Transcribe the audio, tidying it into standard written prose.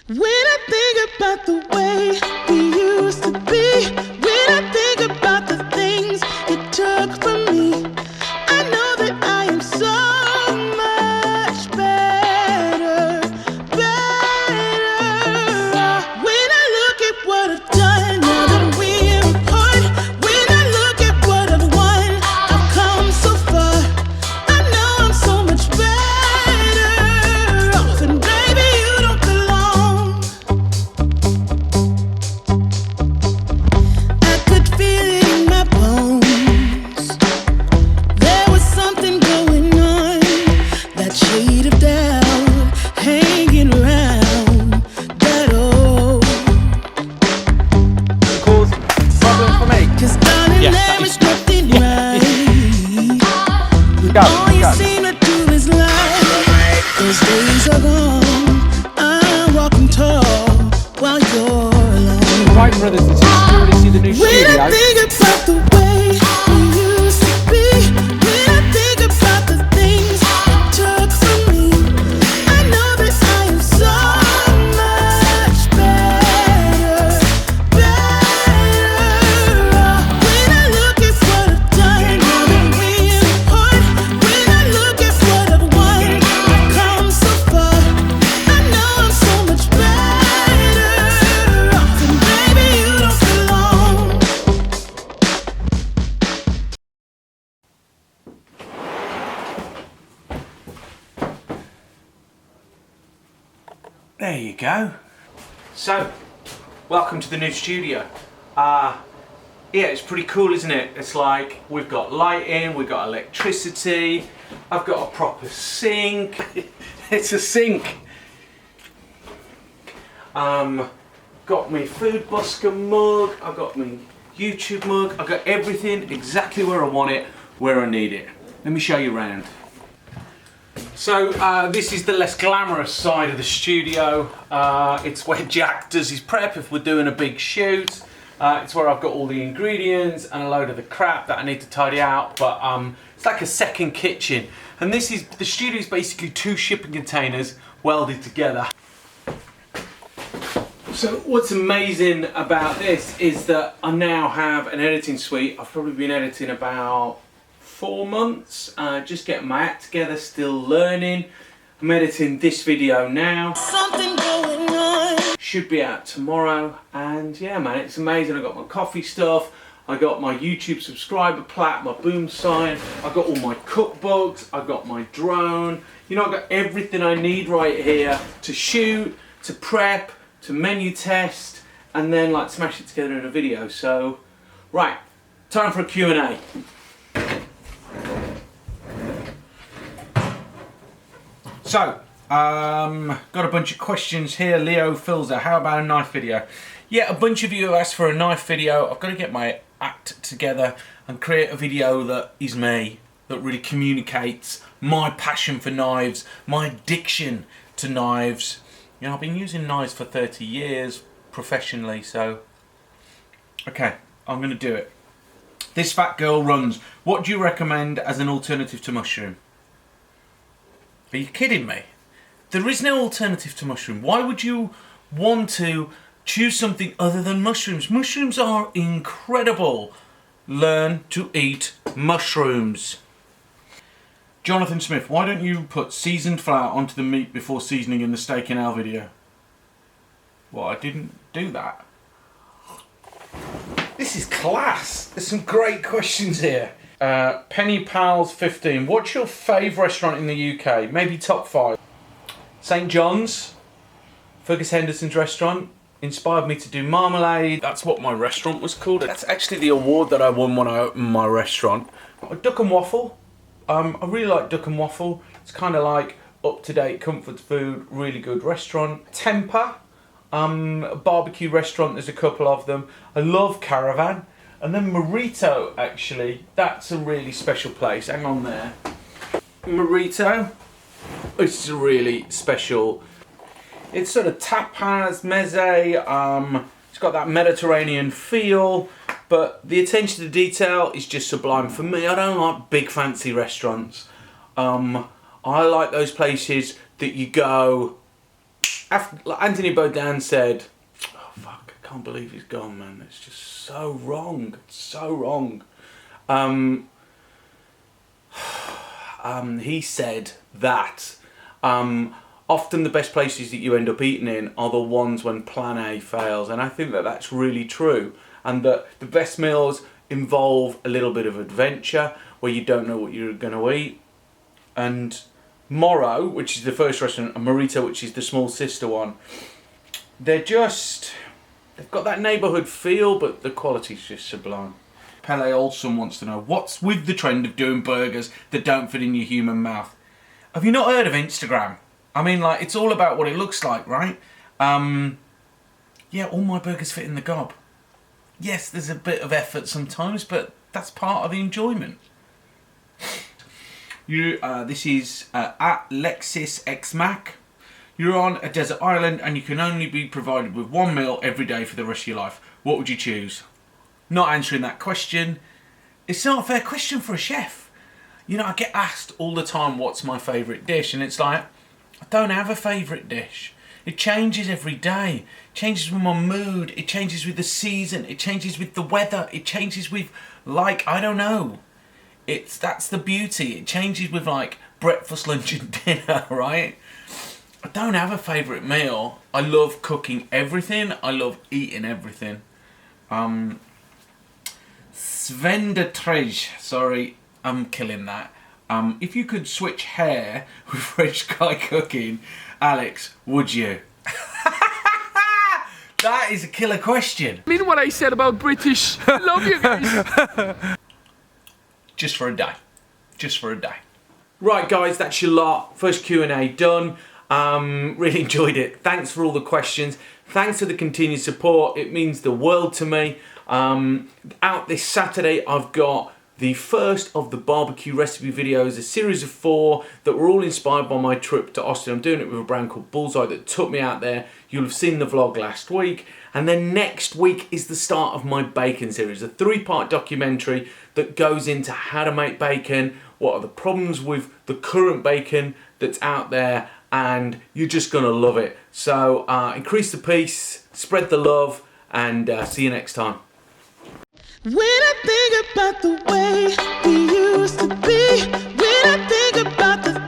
When I think about the way we used to be, when I think about the things you took from me, I know that I am so much better, better. When I look at what I've done, now that we're apart, when I look at what I've won, I've come so far. I know I'm so much better off, and baby, you don't belong. I could feel it in my bones. There was something going on, that shade of doubt hanging around that old. Cause problem for me. 'Cause darling, Yeah, there that is is- nothing right. Go, All you go. seem to do is lie. Those days are gone. I'm walking tall while you're alone. Right, brothers and sisters, you already see the new When studio. I think about the way we used to be, when I think about the things you took from me, I know that I am so much better, better. When I look at what I've done, now that we're apart, when I look at what I've won, I've come so far. I know I'm so much better off, and baby, you don't belong. There you go. So, welcome to the new studio. Yeah, it's pretty cool, isn't it? It's like we've got lighting, we've got electricity, I've got a proper sink. It's a sink. Got me food busking mug, I've got my YouTube mug, I've got everything exactly where I want it, where I need it. Let me show you around. So this is the less glamorous side of the studio. It's where Jack does his prep if we're doing a big shoot. It's where I've got all the ingredients and a load of the crap that I need to tidy out. But it's like a second kitchen. And this is, the studio is basically 2 shipping containers welded together. So what's amazing about this is that I now have an editing suite. I've probably been editing about 4 months, just getting my act together, still learning. I'm editing this video now. Something going on. Should be out tomorrow, and yeah man, it's amazing. I got my coffee stuff, I got my YouTube subscriber plaque, my boom sign, I got all my cookbooks, I got my drone. You know, I got everything I need right here to shoot, to prep, to menu test, and then like smash it together in a video. So, right, time for a Q&A. So, got a bunch of questions here. Leo Filzer, how about a knife video? Yeah, a bunch of you have asked for a knife video. I've got to get my act together and create a video that is me, that really communicates my passion for knives, my addiction to knives. You know, I've been using knives for 30 years professionally, so okay, I'm going to do it. This fat girl runs. What do you recommend as an alternative to mushroom? Are you kidding me? There is no alternative to mushroom. Why would you want to choose something other than mushrooms? Mushrooms are incredible. Learn to eat mushrooms. Jonathan Smith, why don't you put seasoned flour onto the meat before seasoning in the steak and ale video? Well, I didn't do that. This is class. There's some great questions here. Penny Pals 15. What's your favourite restaurant in the UK? Maybe top 5. St John's, Fergus Henderson's restaurant, inspired me to do marmalade. That's what my restaurant was called. That's actually the award that I won when I opened my restaurant. Duck and Waffle. I really like Duck and Waffle. It's kind of like up-to-date comfort food, really good restaurant. Temper, a barbecue restaurant, there's a couple of them. I love Caravan. And then Marito, actually, that's a really special place. Hang on there. Marito, it's a really special. It's sort of tapas, meze, it's got that Mediterranean feel, but the attention to detail is just sublime. For me, I don't like big fancy restaurants. I like those places that you go, Anthony Bourdain said, "Oh fuck, I can't believe he's gone, man. It's just so wrong. It's so wrong." He said that often the best places that you end up eating in are the ones when plan A fails, and I think that that's really true, and that the best meals involve a little bit of adventure where you don't know what you're going to eat. And Morrow, which is the first restaurant, and Marita, which is the small sister one, they've got that neighbourhood feel, but the quality's just sublime. Pele Olson wants to know, what's with the trend of doing burgers that don't fit in your human mouth? Have you not heard of Instagram? I mean, like, it's all about what it looks like, right? Yeah, all my burgers fit in the gob. Yes, there's a bit of effort sometimes, but that's part of the enjoyment. This is at LexisXMac. You're on a desert island and you can only be provided with one meal every day for the rest of your life. What would you choose? Not answering that question. It's not a fair question for a chef. You know, I get asked all the time, what's my favourite dish? And it's like, I don't have a favourite dish. It changes every day. It changes with my mood. It changes with the season. It changes with the weather. It changes with, like, I don't know. That's the beauty. It changes with, like, breakfast, lunch and dinner, right? I don't have a favourite meal. I love cooking everything. I love eating everything. Sven de Trej, sorry, I'm killing that. If you could switch hair with Rich Guy Cooking, Alex, would you? That is a killer question. I mean what I said about British. Love you guys. Just for a day. Just for a day. Right, guys, that's your lot. First Q&A done. Really enjoyed it. Thanks for all the questions. Thanks for the continued support. It means the world to me. Out this Saturday, I've got the first of the barbecue recipe videos, a series of 4 that were all inspired by my trip to Austin. I'm doing it with a brand called Bullseye that took me out there. You'll have seen the vlog last week. And then next week is the start of my bacon series, a 3-part documentary that goes into how to make bacon, what are the problems with the current bacon that's out there, and you're just gonna love it. So increase the peace, spread the love, and see you next time. When I think about the way we used to be, when I think about the